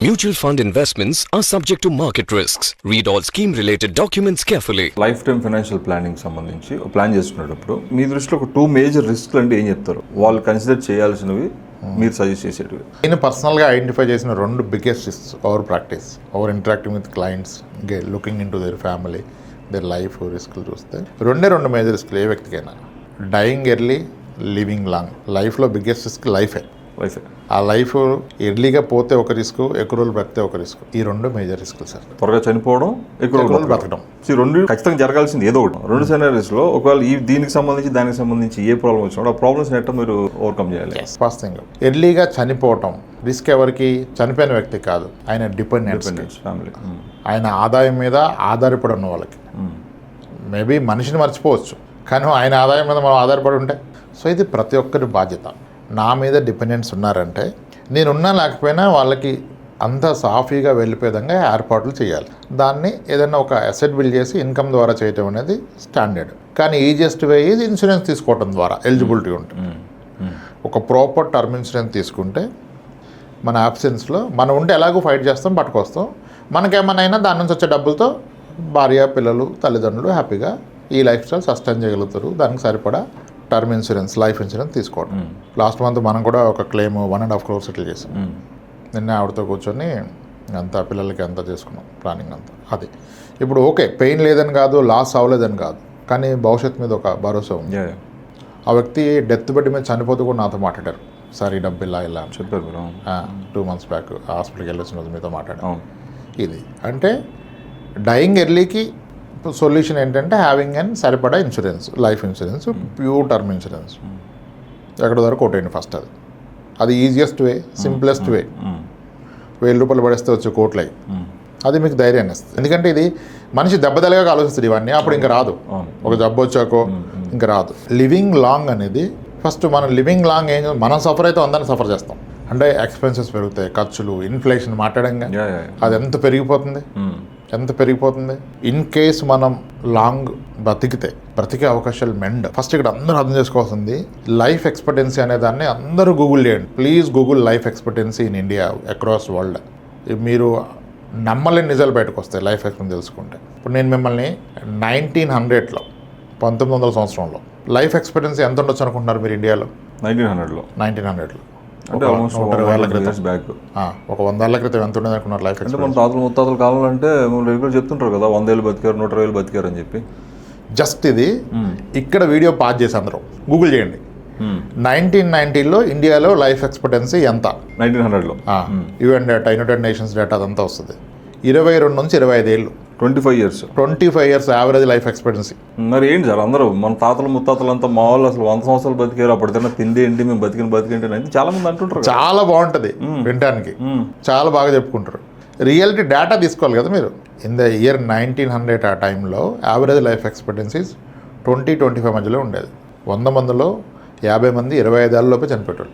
Mutual fund investments are subject to market risks. Read all scheme-related documents carefully. Life time financial planning సంబంధించి plan చేసుకునేటప్పుడు మీ దృష్టిలో ఒక 2 major రిస్క్లు అంటే ఏం చెప్తారు? వాళ్ళు కన్సిడర్ చేయాల్సినవి మీరు సజెస్ట్ చేసేటివి. నేను పర్సనల్గా ఐడెంటిఫై చేసిన 2 biggest risks over practice, over interacting with clients, looking into their family, their life రిస్క్లు చూస్తే 2 మేజర్ రిస్క్లు ఏ వ్యక్తికైనా. Dying early, living long. లైఫ్లో బిగ్గెస్ట్ రిస్క్ లైఫే. ఆ లైఫ్ ఎర్లీగా పోతే ఒక రిస్క్, ఎక్కువ రోజులు బ్రతితే ఒక రిస్క్. ఈ 2 మేజర్ రిస్క్లు సార్. త్వరగా చనిపోవడం, ఎక్కువ రోజులు బ్రతకడం. ఈ 2 ఖచ్చితంగా జరగాల్సింది ఏదో ఒకటి. 2 సెనారీస్లో ఒకవేళ దీనికి సంబంధించి దానికి సంబంధించి ఏ ప్రాబ్లం వచ్చినా ఆ ప్రాబ్లమ్స్ ఎట్లా మీరు ఓవర్కమ్ చేయాలి? ఫస్ట్ థింగ్, ఎర్లీగా చనిపోవటం రిస్క్ ఎవరికి? చనిపోయిన వ్యక్తి కాదు, ఆయన డిపెండెంట్స్, ఫ్యామిలీ. ఆయన ఆదాయం మీద ఆధారపడి ఉన్న వాళ్ళకి. మేబీ మనిషిని మర్చిపోవచ్చు, కానీ ఆయన ఆదాయం మీద మనం ఆధారపడి ఉంటే. సో ఇది ప్రతి ఒక్కరి బాధ్యత. నా మీద డిపెండెంట్స్ ఉన్నారంటే నేనున్నా లేకపోయినా వాళ్ళకి అంత సాఫీగా వెళ్ళిపోయే విధంగా ఏర్పాట్లు చేయాలి. దాన్ని ఏదైనా ఒక అసెట్ బిల్డ్ చేసి ఇన్కమ్ ద్వారా చేయటం అనేది స్టాండర్డ్. కానీ ఈజియెస్ట్ వే ఇది ఇన్సూరెన్స్ తీసుకోవడం ద్వారా ఎలిజిబిలిటీ ఉంటుంది. ఒక ప్రాపర్ టర్మ్ ఇన్సూరెన్స్ తీసుకుంటే మన ఆబ్సెన్స్లో మనం ఉంటే ఎలాగో ఫైట్ చేస్తాం, పట్టుకొస్తాం. మనకేమన్నా దాని నుంచి వచ్చే డబ్బులతో భార్య, పిల్లలు, తల్లిదండ్రులు హ్యాపీగా ఈ లైఫ్ స్టైల్ సస్టైన్ చేయగలుగుతారు. దానికి సరిపడా టర్మ్ ఇన్సూరెన్స్, లైఫ్ ఇన్సూరెన్స్ తీసుకోవడం. లాస్ట్ మంత్ మనం కూడా ఒక క్లెయిమ్ 1.5 crore సెటిల్ చేసాం. నిన్న ఆవిడతో కూర్చొని అంతా పిల్లలకి అంతా చేసుకున్నాం, ప్లానింగ్ అంతా. అది ఇప్పుడు ఓకే, పెయిన్ లేదని కాదు, లాస్ అవ్వలేదని కాదు, కానీ భవిష్యత్తు మీద ఒక భరోసా ఉంది. ఆ వ్యక్తి డెత్ బెడ్ మీద చనిపోతూ కూడా నాతో మాట్లాడారు. సార్ ఈ డబ్బు ఇలా అని చెప్పారు. 2 months బ్యాక్ హాస్పిటల్కి వెళ్ళొచ్చిన రోజు మీతో మాట్లాడాం. ఇది అంటే డయింగ్ ఎర్లీకి సొల్యూషన్ ఏంటంటే హ్యావింగ్ అండ్ సరిపడా insurance, life insurance, pure term insurance. ఎక్కడ వరకు కొట్టేయండి ఫస్ట్. అది ఈజియెస్ట్ వే, సింప్లెస్ట్ వే. 1000 రూపాయలు పడేస్తే వచ్చే కోట్లయి. అది మీకు ధైర్యాన్ని ఇస్తుంది. ఎందుకంటే ఇది మనిషి దెబ్బతలగా ఆలోచిస్తుంది ఇవన్నీ. అప్పుడు ఇంకా రాదు, ఒక జబ్బు వచ్చాకో ఇంకా రాదు. లివింగ్ లాంగ్ అనేది ఫస్ట్. మనం లివింగ్ లాంగ్ ఏం, మనం సఫర్ అయితే అందరిని సఫర్ చేస్తాం. అంటే ఎక్స్పెన్సెస్ పెరుగుతాయి, ఖర్చులు, ఇన్ఫ్లేషన్ మాట్లాడంగా అది ఎంత పెరిగిపోతుంది. ఇన్ కేస్ మనం లాంగ్ బ్రతికే అవకాశాలు మెండ్. ఫస్ట్ ఇక్కడ అందరూ అర్థం చేసుకోవాల్సింది లైఫ్ ఎక్స్పెక్టెన్సీ అనే దాన్ని అందరూ గూగుల్ చేయండి please. Google life expectancy in India across world. మీరు నమ్మలేని నిజాలు బయటకు వస్తాయి లైఫ్ ఎక్స్పెక్టెన్సీ తెలుసుకుంటే. ఇప్పుడు నేను మిమ్మల్ని 1900లో 1900 సంవత్సరంలో లైఫ్ ఎక్స్పెక్టెన్సీ ఎంత ఉండొచ్చు అనుకుంటున్నారు మీరు ఇండియాలో? 1900లో అంటే ఒక 100 ఏళ్ల క్రితం ఎంత ఉండేది అనుకున్నారు లైఫ్ ఎక్స్పెక్టెన్సీ? మన తాతలు ముత్తాతల కాలం అంటే రెగ్యులర్ చెప్తుంటారు కదా, 100 ఏళ్ళు బతికారు, 120 ఏళ్ళు బతికారు అని చెప్పి. జస్ట్ ఇది ఇక్కడ వీడియో పాజ్ చేసి అందరూ గూగుల్ చేయండి. 1990లో ఇండియాలో లైఫ్ ఎక్స్పెక్టెన్సీ ఎంత? 1900లో UN data, United Nations data అదంతా వస్తుంది. 22 నుంచి 25 ఏళ్ళు, 25 years యావరేజ్ లైఫ్ ఎక్స్పెక్టెన్సీ. మరి ఏంటి సార్, అందరూ మన తాతలు ముత్తాతలు అంతా మా వాళ్ళు అసలు 100 సంవత్సరాలు బతికారు, అప్పుడు తిన్న తిండి ఏంటి, మేము బతికేంటి అని చాలా మంది అంటుంటారు. చాలా బాగుంటుంది వినటానికి, చాలా బాగా చెప్పుకుంటారు. రియాలిటీ డేటా తీసుకోవాలి కదా మీరు. ఇన్ ద ఇయర్ 1900 ఆ టైంలో యావరేజ్ లైఫ్ ఎక్స్పెక్టెన్సీస్ 20-25 మధ్యలో ఉండేది. 100 మందిలో 50 మంది 25 ఏళ్ళలోపే చనిపోయారు.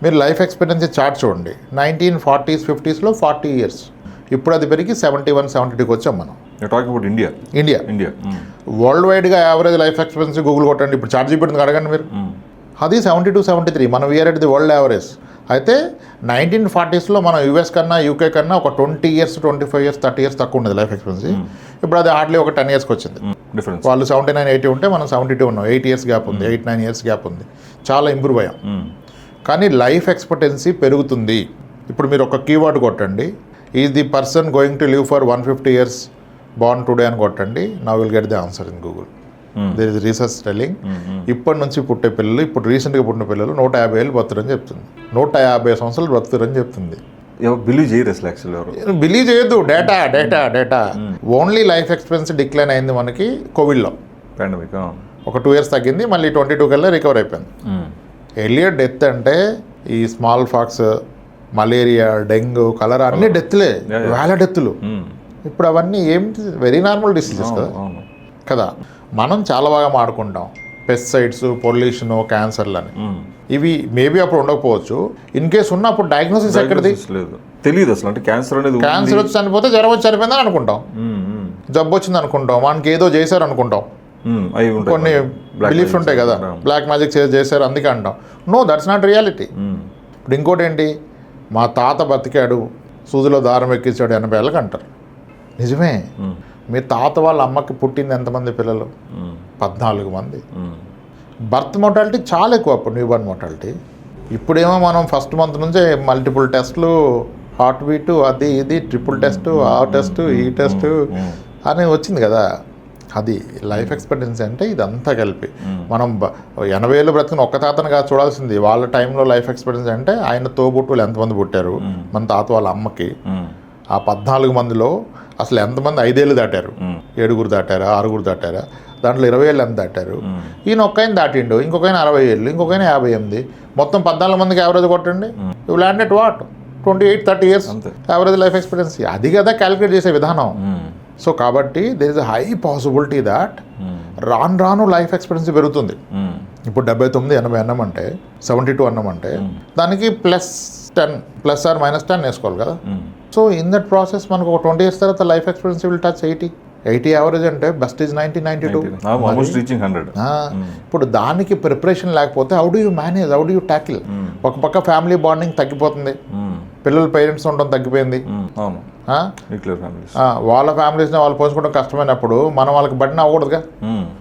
మీరు లైఫ్ ఎక్స్పెక్టెన్సీ చార్ట్ చూడండి. 1940s 50sలో 40 years. ఇప్పుడు అది పెరిగి 71-72కి వచ్చాం మనం. ఇండియా వరల్డ్ వైడ్గా యావరేజ్ లైఫ్ ఎక్స్పెక్టెన్సీ గూగుల్ కొట్టండి, ఇప్పుడు చార్ట్ జీపీటీని అడగండి మీరు. అది 72-73. మనం we are at the world average. అయితే 1940sలో మనం యూఎస్ కన్నా, యూకే కన్నా ఒక 20 years, 25 years, 30 years తక్కువ ఉండేది లైఫ్ ఎక్స్పెక్టెన్సీ. ఇప్పుడు అది హార్డ్లీ ఒక 10 yearsకి వచ్చింది. వాళ్ళు 79-80 ఉంటే మనం 72 ఉన్నాం. 8 years గ్యాప్ ఉంది, 8-9 years గ్యాప్ ఉంది. చాలా ఇంప్రూవ్ అయ్యాం. కానీ లైఫ్ ఎక్స్పెక్టెన్సీ పెరుగుతుంది. ఇప్పుడు మీరు ఒక కీవర్డ్ కొట్టండి, is the person going to live for 150 years born today అని కొట్టండి. Now will get the answer in Google. There is research telling ఇప్పటి నుంచి పుట్టే పిల్లలు, ఇప్పుడు రీసెంట్గా పుట్టిన పిల్లలు 150 ఏళ్ళు బతురని చెప్తుంది. 150 సంవత్సరాలు బతురని చెప్తుంది. బిలీవ్ చేయరు అసలు. యాక్చువల్లీ బిలీవ్ చేయొద్దు. Data only life expectancy decline అయింది మనకి కోవిడ్లో. పాండమిక్ ఒక 2 years తగ్గింది, మళ్ళీ 22 కల్లా రికవర్ అయిపోయింది. ఎర్లియర్ డెత్ అంటే ఈ స్మాల్ ఫాక్స్, మలేరియా, డెంగ్యూ, కలరా అన్ని డెత్లే, వేల డెత్తులు. ఇప్పుడు అవన్నీ ఏమిటి, వెరీ నార్మల్ డిసీజెస్ కదా. మనం చాలా బాగా మాడుకుంటాం పెస్టిసైడ్స్, పొల్యూషన్, క్యాన్సర్లని. ఇవి మేబీ అప్పుడు ఉండకపోవచ్చు. ఇన్ కేస్ ఉన్నప్పుడు డయాగ్నోసిస్ ఎక్కడిది తెలియదు అసలు. అంటే క్యాన్సర్ వచ్చి చనిపోతే జ్వరం వచ్చి చనిపోయిందని అనుకుంటాం, జబ్బు వచ్చింది అనుకుంటాం, మనకి ఏదో చేశారు అనుకుంటాం. కొన్ని బిలీఫ్స్ ఉంటాయి కదా, బ్లాక్ మ్యాజిక్ చేశారు అందుకే అంటాం. No, that's not reality. ఇప్పుడు ఇంకోటి ఏంటి, మా తాత బతికాడు సూదిలో దారం ఎక్కించాడు 80 ఏళ్ళకి అంటారు. నిజమే. మీ తాత వాళ్ళ అమ్మకి పుట్టింది ఎంతమంది పిల్లలు? 14 మంది. బర్త్ మోర్టాలిటీ చాలా ఎక్కువ అప్పుడు, న్యూ బర్న్ మోర్టాలిటీ. ఇప్పుడేమో మనం ఫస్ట్ మంత్ నుంచే మల్టిపుల్ టెస్ట్లు, హార్ట్ బీటు, అది ఇది ట్రిపుల్ టెస్ట్, ఆ టెస్ట్, ఈ టెస్ట్ అని వచ్చింది కదా. అది లైఫ్ ఎక్స్పెక్టెన్సీ అంటే ఇదంతా కలిపి మనం 80 ఏళ్ళు బ్రతికిన ఒక్క తాతను కాదు చూడాల్సింది. వాళ్ళ టైంలో లైఫ్ ఎక్స్పెక్టెన్సీ అంటే ఆయన తోబుట్టులు ఎంతమంది పుట్టారు, మన తాత వాళ్ళ అమ్మకి. ఆ 14 మందిలో అసలు ఎంతమంది 5 ఏళ్ళు దాటారు, 7 దాటారా, 6 దాటారా, దాంట్లో 20 ఏళ్ళు ఎంత దాటారు. ఈయన ఒక్కైనా దాటిండు, ఇంకొకైనా 60 ఏళ్ళు, ఇంకొకైనా 58. మొత్తం 14 మందికి యావరేజ్ కొట్టండి. You land at what 28-30 years average life expectancy. అది కదా క్యాలిక్యులేట్ చేసే విధానం. సో కాబట్టి there is a high possibility that రాను లైఫ్ ఎక్స్పెక్టెన్సీ పెరుగుతుంది. ఇప్పుడు 79-80 అన్నామంటే 72 అన్నామంటే దానికి +10 వేసుకోవాలి కదా. సో ఇన్ దట్ ప్రాసెస్ మనకు ఒక 20 ఇయర్స్ తర్వాత life expectancy will touch 80 average అంటే బెస్ట్ ఈజ్ 90-92. ఇప్పుడు దానికి ప్రిపరేషన్ లేకపోతే how do you manage, how do you tackle? ఒక పక్క ఫ్యామిలీ బాండింగ్ తగ్గిపోతుంది, పిల్లలు పేరెంట్స్ ఉండడం తగ్గిపోయింది, వాళ్ళ ఫ్యామిలీస్ని వాళ్ళు పోల్చుకోవడం కష్టమైనప్పుడు మనం వాళ్ళకి బడిన అవ్వకూడదుగా,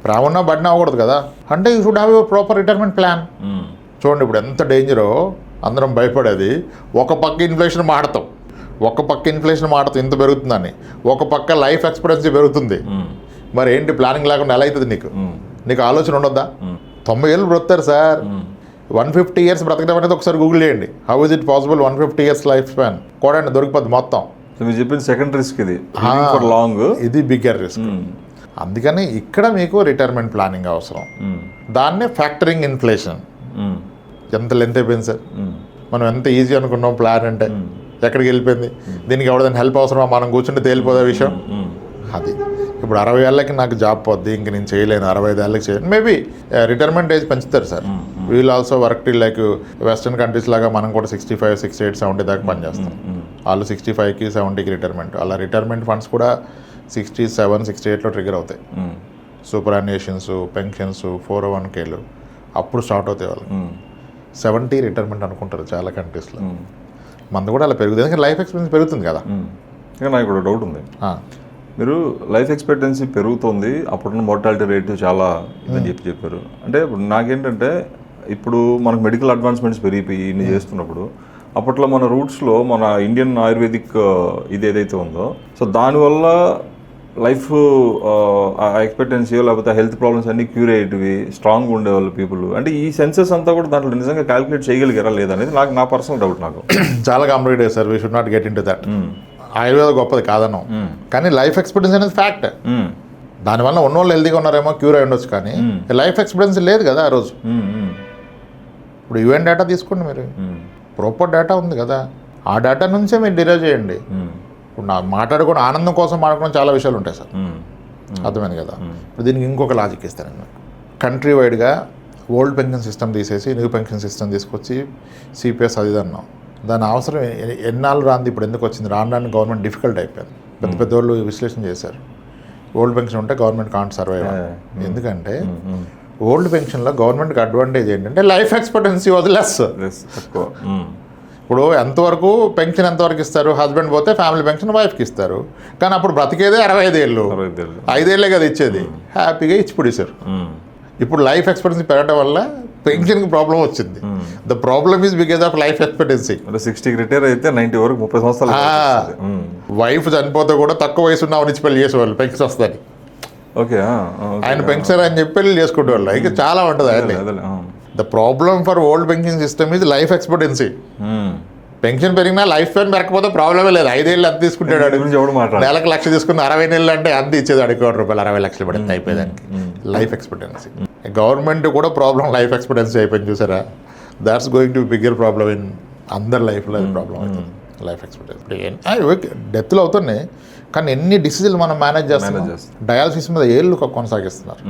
ప్రామున్నా బడిన అవ్వకూడదు కదా. అంటే you should have your proper retirement plan. చూడండి ఇప్పుడు ఎంత డేంజరో, అందరం భయపడేది. ఒక పక్క ఇన్ఫ్లేషన్ మాడతాం, ఇంత పెరుగుతుందని, ఒక పక్క లైఫ్ ఎక్స్పెక్టెన్సీ పెరుగుతుంది. మరి ఏంటి ప్లానింగ్ లేకుండా ఎలా అవుతుంది? నీకు ఆలోచన ఉండొద్దా? 90 ఏళ్ళు బ్రతుకుతారు సార్, 150 ఇయర్స్ బ్రతకడం అనేది ఒకసారి గూగుల్ చేయండి. How is it possible 150 years life span? కూడా దొరికిపోద్ది మొత్తం. మీరు చెప్పిన సెకండ్ రిస్క్ ఇది లాంగ్, ఇది బిగ్గర్ రిస్క్. అందుకని ఇక్కడ మీకు రిటైర్మెంట్ ప్లానింగ్ అవసరం. దాన్నే ఫ్యాక్టరింగ్ ఇన్ఫ్లేషన్. ఎంత లెంత్ అయిపోయింది సార్, మనం ఎంత ఈజీ అనుకున్నాం ప్లాన్ అంటే ఎక్కడికి వెళ్ళిపోయింది. దీనికి ఎవరిదైనా హెల్ప్ అవసరమా? మనం కూర్చుంటే తేలిపోదే విషయం. అది ఇప్పుడు 60 ఏళ్ళకి నాకు జాబ్ పోద్ది, ఇంక నేను చేయలేను, 65 ఏళ్ళకి చేయలేను. మేబీ రిటైర్మెంట్ ఏజ్ పెంచుతారు sir. We'll also work till like western countries లాగా మనం కూడా 65, 68, 70 దాకా పనిచేస్తాం. వాళ్ళు 65కి 70కి రిటైర్మెంట్. అలా రిటైర్మెంట్ ఫండ్స్ కూడా 67, 68లో ట్రిగర్ అవుతాయి. సూపర్ యాన్యుయేషన్స్, పెన్షన్స్, 401Kలు అప్పుడు స్టార్ట్ అవుతాయి. వాళ్ళు 70 రిటైర్మెంట్ అనుకుంటారు చాలా కంట్రీస్లో. మంది కూడా అలా పెరుగుతుంది, ఎందుకంటే లైఫ్ ఎక్స్పెక్టెన్సీ పెరుగుతుంది కదా. ఇంకా నాకు కూడా డౌట్ ఉంది. మీరు లైఫ్ ఎక్స్పెక్టెన్సీ పెరుగుతుంది, అప్పుడున్న మోర్టాలిటీ రేటు చాలా ఇదని చెప్పారు. అంటే ఇప్పుడు నాకేంటంటే ఇప్పుడు మనకు మెడికల్ అడ్వాన్స్మెంట్స్ పెరిగిపోయి ఇన్ని చేస్తున్నప్పుడు, అప్పట్లో మన రూట్స్లో మన ఇండియన్ ఆయుర్వేదిక్ ఇది ఏదైతే ఉందో, సో దానివల్ల లైఫ్ ఎక్స్పెక్టెన్సీ లేకపోతే హెల్త్ ప్రాబ్లమ్స్ అన్నీ క్యూర్ అయ్యేటివి, స్ట్రాంగ్గా ఉండేవాళ్ళు పీపుల్. అంటే ఈ సెన్సెస్ అంతా కూడా దాంట్లో నిజంగా క్యాలిక్యులేట్ చేయగలిగారా లేదనేది నా పర్సనల్ డౌట్. నాకు చాలా complicated sir, we should not get in to that. Ayurveda గొప్పది కాదన్నాం, కానీ లైఫ్ ఎక్స్పెక్టెన్సీ అనేది ఫ్యాక్ట్. దానివల్ల ఉన్నవాళ్ళు హెల్తీగా ఉన్నారేమో, క్యూర్ అయి ఉండొచ్చు, కానీ లైఫ్ ఎక్స్పెక్టెన్సీ లేదు కదా ఆ రోజు. ఇప్పుడు ఈవెంట్ డేటా తీసుకోండి, మీరు ప్రాపర్ డేటా ఉంది కదా, ఆ డేటా నుంచే మీరు డిరైవ్ చేయండి. ఇప్పుడు నా మాట్లాడుకోవడం ఆనందం కోసం మాట్లాడుకోవడం చాలా విషయాలు ఉంటాయి సార్, అర్థమైంది కదా. ఇప్పుడు దీనికి ఇంకొక లాజిక్ ఇస్తాను నేను. కంట్రీ వైడ్గా ఓల్డ్ పెన్షన్ సిస్టమ్ తీసేసి న్యూ పెన్షన్ సిస్టమ్ తీసుకొచ్చి సిపిఎస్ అది అన్నాం. దాని అవసరం ఎన్నాళ్ళు రాంది, ఇప్పుడు ఎందుకు వచ్చింది? రాను గవర్నమెంట్ డిఫికల్ట్ అయిపోయింది. పెద్ద వాళ్ళు విశ్లేషణ చేశారు. ఓల్డ్ పెన్షన్ ఉంటే గవర్నమెంట్ కాంట్ సర్వైవ్. ఎందుకంటే ఓల్డ్ పెన్షన్లో గవర్నమెంట్కి అడ్వాంటేజ్ ఏంటంటే లైఫ్ ఎక్స్పెక్టెన్సీ వాజ్ లెస్. ఇప్పుడు ఎంతవరకు పెన్షన్ ఎంతవరకు ఇస్తారు? హస్బెండ్ పోతే ఫ్యామిలీ పెన్షన్ వైఫ్కి ఇస్తారు, కానీ అప్పుడు బ్రతికేదే 65 ఏళ్ళు, 5 ఏళ్ళే కదా ఇచ్చేది, హ్యాపీగా ఇచ్చిపడేశారు. ఇప్పుడు లైఫ్ ఎక్స్పెక్టెన్సీ పెరగడం వల్ల పెన్షన్కి ప్రాబ్లం వచ్చింది. The problem is because of life expectancy. 60కి రిటైర్ అయితే 90 వరకు 30 సంవత్సరాలు. వైఫ్ చనిపోతే కూడా తక్కువ వయసు ఉన్న నుంచి పెళ్లి చేసేవాళ్ళు పెన్షన్ వస్తుంది. ఓకే, ఆయన పెన్షన్ అని చెప్పి పెళ్లి చేసుకునేవాళ్ళు. ఇంకా చాలా ఉంటుంది. The problem for old pension system is life expectancy. Pension పెరిగినా లైఫ్ స్పాన్ పెరగకపోతే ప్రాబ్లమే లేదు. 5 ఏళ్ళు అంత తీసుకుంటాడు, నెలకు 1,00,000 తీసుకుని 60 నెలలు అంటే అంత ఇచ్చేది, అడిగి ₹1,00,000 60 లక్షలు పడింది అయిపోయేదానికి. లైఫ్ ఎక్స్పెక్టెన్సీ గవర్నమెంట్ కూడా ప్రాబ్లం లైఫ్ ఎక్స్పెక్టెన్సీ అయిపోయింది చూసారా. That's going to bigger problem in అందరి లైఫ్లో. అది ప్రాబ్లం అవుతుంది లైఫ్ ఎక్స్పెక్టెన్సీ. డెత్లు అవుతున్నాయి, కానీ ఎన్ని డిసీజులు మనం మేనేజ్ చేస్తున్నాం. డయాలసిస్ మీద ఏళ్ళు కొనసాగిస్తున్నారు.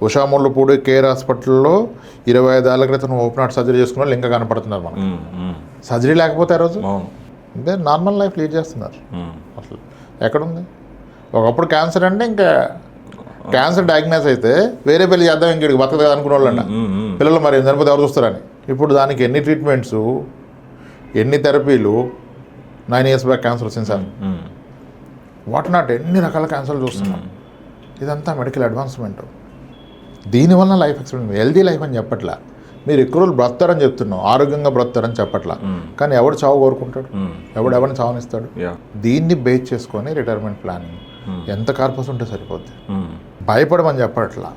ఉషామూళ్ళపూడి కేర్ హాస్పిటల్లో 25 ఏళ్ల క్రితం ఓపెన్ హార్ట్ సర్జరీ చేసుకున్న వాళ్ళు ఇంకా కనపడుతున్నారు మనకు. సర్జరీ లేకపోతే ఆ రోజు అంటే నార్మల్ లైఫ్ లీడ్ చేస్తున్నారు. అసలు ఎక్కడుంది? ఒకప్పుడు క్యాన్సర్ అంటే ఇంకా క్యాన్సర్ డయాగ్నోస్ అయితే వేరే పెళ్లి చేద్దాం, ఇంటికి బతకదు కదా అనుకునే వాళ్ళంట. పిల్లలు మరి చనిపోతే ఎవరు చూస్తారని. ఇప్పుడు దానికి ఎన్ని ట్రీట్మెంట్స్, ఎన్ని థెరపీలు, 9 years బ్యాక్ క్యాన్సర్ వచ్చింది సార్, వాట్ నాట్ ఎన్ని రకాల క్యాన్సర్లు చూస్తున్నాం. ఇదంతా మెడికల్ అడ్వాన్స్మెంట్. దీనివల్ల లైఫ్ ఎక్స్పెక్టెన్సీ హెల్దీ లైఫ్ అని చెప్పట్లా, మీరు ఎక్కువ రోజులు బ్రతారని చెప్తున్నాం, ఆరోగ్యంగా బ్రతారని చెప్పట్లా. కానీ ఎవడు చావు కోరుకుంటాడు, ఎవరిని చావనిస్తాడు? దీన్ని బేస్ చేసుకొని రిటైర్మెంట్ ప్లానింగ్ ఎంత కార్పస్ ఉంటే సరిపోద్ది. భయపడమని చెప్పట్లా,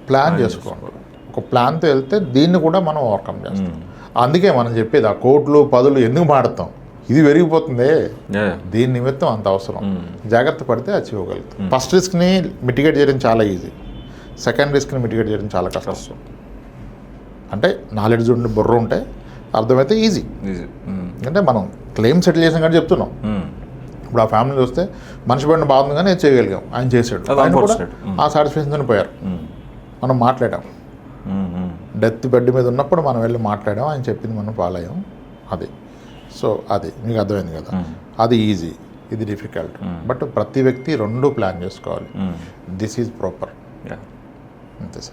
ప్లాన్ చేసుకోండి. ఒక ప్లాన్తో వెళ్తే దీన్ని కూడా మనం ఓవర్కమ్ చేస్తాం. అందుకే మనం చెప్పేది ఆ కోట్లు పదులు ఎందుకు మాడతాం, ఇది పెరిగిపోతుంది, దీని నిమిత్తం అంత అవసరం. జాగ్రత్త పడితే అచీవ్ అవ్వగలుగుతాం. ఫస్ట్ రిస్క్ని మిటిగేట్ చేయడం చాలా ఈజీ, సెకండ్ రిస్క్ని మిటిగేట్ చేయడం చాలా కష్టం. అంటే నాలెడ్జ్ ఉండి బుర్ర ఉంటే అర్థమైతే ఈజీ. అంటే మనం క్లెయిమ్ సెటిల్ చేసాం కానీ చెప్తున్నాం. ఇప్పుడు ఆ ఫ్యామిలీ చూస్తే మనిషి పడిన బాగుంది కానీ చేయగలిగాం, ఆయన చేసాడు, ఆయన కూడా ఆ సాటిస్ఫాక్షన్తో పోయారు. మనం మాట్లాడాం, డెత్ బెడ్ మీద ఉన్నప్పుడు మనం వెళ్ళి మాట్లాడాం, ఆయన చెప్పింది మనం ఫాలో అయ్యాం. అది సో అది మీకు అర్థమైంది కదా. అది ఈజీ, ఇది డిఫికల్ట్. బట్ ప్రతి వ్యక్తి రెండు ప్లాన్ చేసుకోవాలి. This is proper. అంతే సార్.